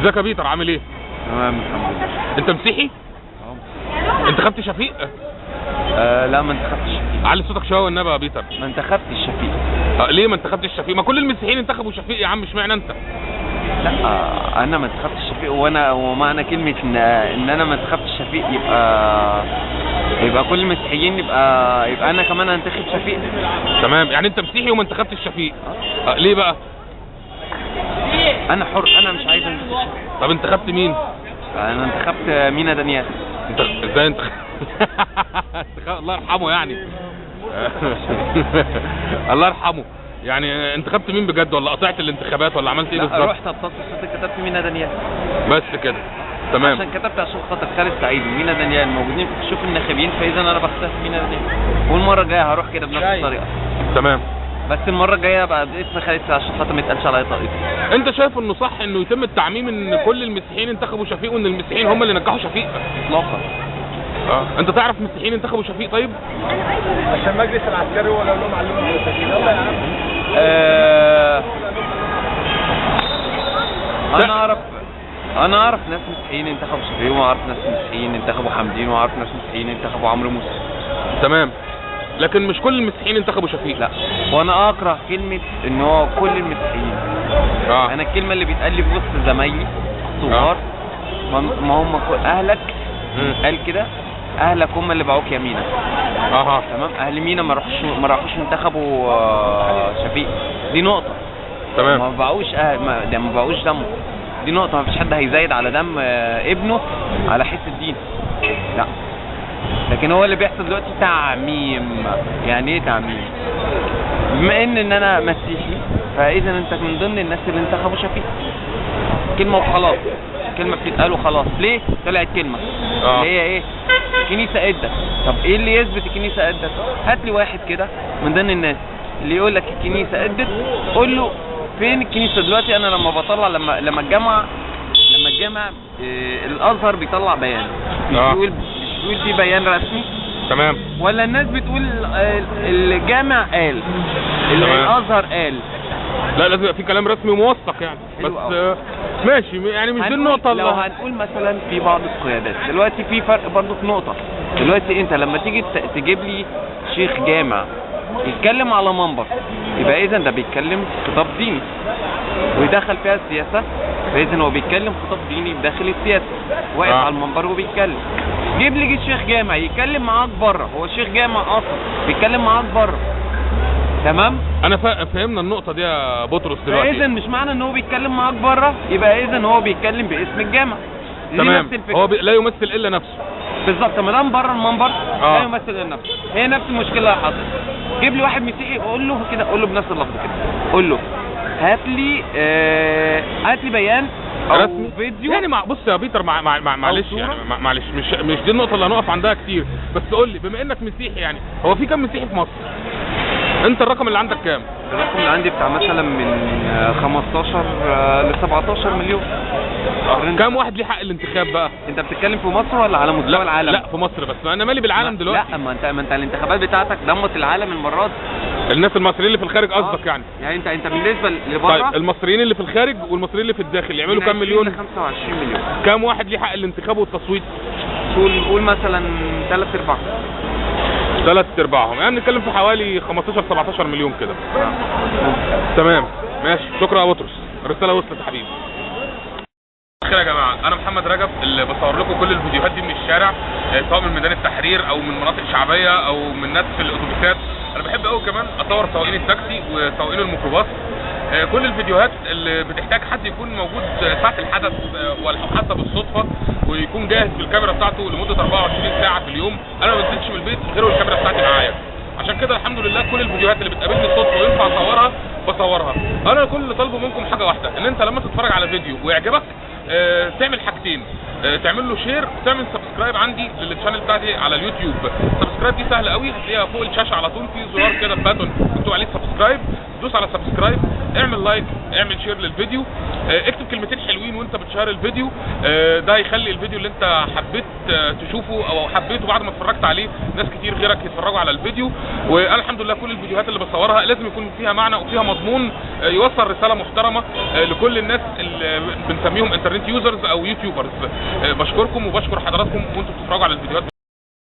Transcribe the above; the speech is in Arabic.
ازيك يا بيتر عامل ايه؟ تمام الحمد لله. انت مسيحي؟ انتخبت شفيق؟ لا ما انتخبتش شفيق. علي صوتك شويه والنبي يا بيتر. ما انتخبتش شفيق. ليه ما انتخبتش شفيق؟ ما كل المسيحيين انتخبوا شفيق يا عم، اشمعنى انت؟ لا انا ما انتخبتش شفيق، ومعنى كلمه ان انا ما انتخبتش شفيق يبقى كل المسيحيين يبقى انا كمان هنتخب شفيق. تمام، يعني انت مسيحي وما انتخبتش شفيق. ليه بقى؟ انا حر، انا مش عايز انتخب شفيق. طب انتخبت مين؟ انا انتخبت مينا دانيال. انت ازاي انت الله يرحمه يعني. الله يرحمه. يعني انتخبت مين بجد، ولا قطعت الانتخابات، ولا عملت ايه بالظبط؟ لا رحت اتصلت الصوت كتبت مينا دانيال بس كده. تمام. عشان كتبت عشان خاطر خالد سعيد ومينا دانيال موجودين في شوف الناخبين، فاذا انا بختار مينا دانيال، والمره الجايه هروح كده بنفس الطريقه. تمام. بس المره الجايه بقى باسم خالد سعيد عشان خاطر ما يتقالش عليا طائفي. انت شايف انه صح انه يتم التعميم ان كل المسيحيين انتخبوا شفيق وان المسيحيين هم اللي نجحوا شفيق؟ اطلاقا. انت تعرف مسيحيين انتخبوا شفيق طيب؟ عشان المجلس العسكري هو اللي قال لهم علموا على التسجيل. يلا يا عم. انا اعرف ناس مسيحيين انتخبوا شفيق، واعرف ناس مسيحيين انتخبوا حمدين، واعرف ناس مسيحيين انتخبوا عمرو موسى. تمام، لكن مش كل المسيحيين انتخبوا شفيق. لا، وانا اكره كلمه ان هو كل المسيحيين. انا الكلمه اللي بيتقال لي في وسط زمايلي الثوار ما هم اهلك. قال كده اهلك هم اللي باعوك يمينا. تمام، اهل مينا ما راحوش انتخبوا شفيق. دي نقطه. تمام. ما باعوش ما باعوش دمه. دي نقطه، ما فيش حد هيزايد على دم ابنه على حس الدين. لا، لكن هو اللي بيحصل دلوقتي تعميم. يعني ايه تعميم؟ بما ان انا مسيحي فاذا انت من ضمن الناس اللي انتخبوا شفيق. كلمه وخلاص، كلمه بتتقال وخلاص. ليه طلعت كلمه اللي هي ايه؟ الكنيسه ادت. طب ايه اللي يثبت الكنيسه ادت؟ هات لي واحد كده من ضمن الناس اللي يقول لك الكنيسه ادت، قول له فين الكنيسه دلوقتي. انا لما بطلع لما الجامعه الازهر بيطلع بيان مش بيقول في بيان رسمي. تمام. ولا الناس بتقول الجامع قال، الازهر قال. لا، لازم يبقى في كلام رسمي موثق يعني. بس ماشي، يعني مش دي النقطه. لو هنقول مثلا في بعض القيادات دلوقتي في فرق برضه في نقطه. دلوقتي انت لما تيجي تجيب لي شيخ جامع يتكلم على منبر، يبقى اذا ده بيتكلم خطاب ديني ويدخل فيها السياسه، فاذا هو بيتكلم خطاب ديني بداخل السياسه، واقف على المنبر وبيتكلم. جيب لي شيخ جامع يتكلم معاك بره، هو شيخ جامع اصلا بيتكلم معاك بره. تمام، انا فهمنا النقطه دي يا بطرس دلوقتي. اذا مش معنى ان هو بيتكلم معاك بره يبقى اذا هو بيتكلم باسم الجامع. تمام، هو لا يمثل الا نفسه. بالظبط، ما دام بره المنبر لا يمثل الا نفسه. هي نفس المشكله اللي حصلت. جيب لي واحد مسيحي قول له كده، قول له بنفس اللفظ كده، قول له هات لي بيان او رسمي فيديو. يعني بص يا بيتر، معلش يعني معلش، مش دي النقطه اللي هنقف عندها كتير. بس قول لي بما انك مسيحي، يعني هو في كام مسيحي في مصر؟ انت الرقم اللي عندك كام؟ الرقم اللي عندي بتاع مثلا من 15 ل 17 مليون. كام واحد ليه حق الانتخاب بقى؟ انت بتتكلم في مصر ولا على مستوى العالم؟ لا في مصر بس، انا مالي بالعالم دلوقتي. لا، ما انت الانتخابات بتاعتك دمت العالم المرات. الناس المصريين اللي في الخارج قصدك يعني انت بالنسبه لبره. طيب المصريين اللي في الخارج والمصريين اللي في الداخل يعملوا كام مليون؟ 25 مليون. كام واحد ليه حق الانتخاب والتصويت؟ قول مثلا 3/4. 3/4 يعني نتكلم في حوالي 15-17 مليون كده. تمام ماشي، شكرا يا بطرس، الرساله وصلت يا حبيبي. خير يا جماعه، انا محمد رجب اللي بصور لكم كل الفيديوهات دي من الشارع، سواء من ميدان التحرير او من مناطق شعبيه او من ناس في الاتوبيسات. انا بحب قوي كمان اصور سواقين التاكسي وسواقين الميكروباص. كل الفيديوهات اللي بتحتاج حد يكون موجود ساعه الحدث او حتى بالصدفه ويكون جاهز بالكاميرا بتاعته لمده 24 ساعه في اليوم. انا ما بنزلش من البيت غير والكاميرا بتاعتي معايا. عشان كده الحمد لله كل الفيديوهات اللي بتقابلني صدفه وينفع اصورها بصورها. انا كل اللي طالبه منكم حاجه واحده، ان انت لما تتفرج على فيديو ويعجبك تعمل حاجتين، تعمل له شير وتعمل سبسكرايب عندي للشانل بتاعتي على اليوتيوب. السبسكرايب دي سهله قوي، هتلاقيها فوق الشاشه على طول في زرار كده باتون مكتوب عليه سبسكرايب، دوس على سبسكرايب، اعمل لايك، اعمل شير للفيديو. اكتب كلمتين حلوين وانت بتشير الفيديو، ده هيخلي الفيديو اللي انت حبيت تشوفه او حبيته بعد ما اتفرجت عليه ناس كتير غيرك يتفرجوا على الفيديو. والحمد لله كل الفيديوهات اللي بصورها لازم يكون فيها معنى وفيها مضمون يوصل رساله محترمه لكل الناس اللي بنسميهم انترنت يوزرز او يوتيوبرز. بشكركم وبشكر حضراتكم وانتم بتتفرجوا على الفيديوهات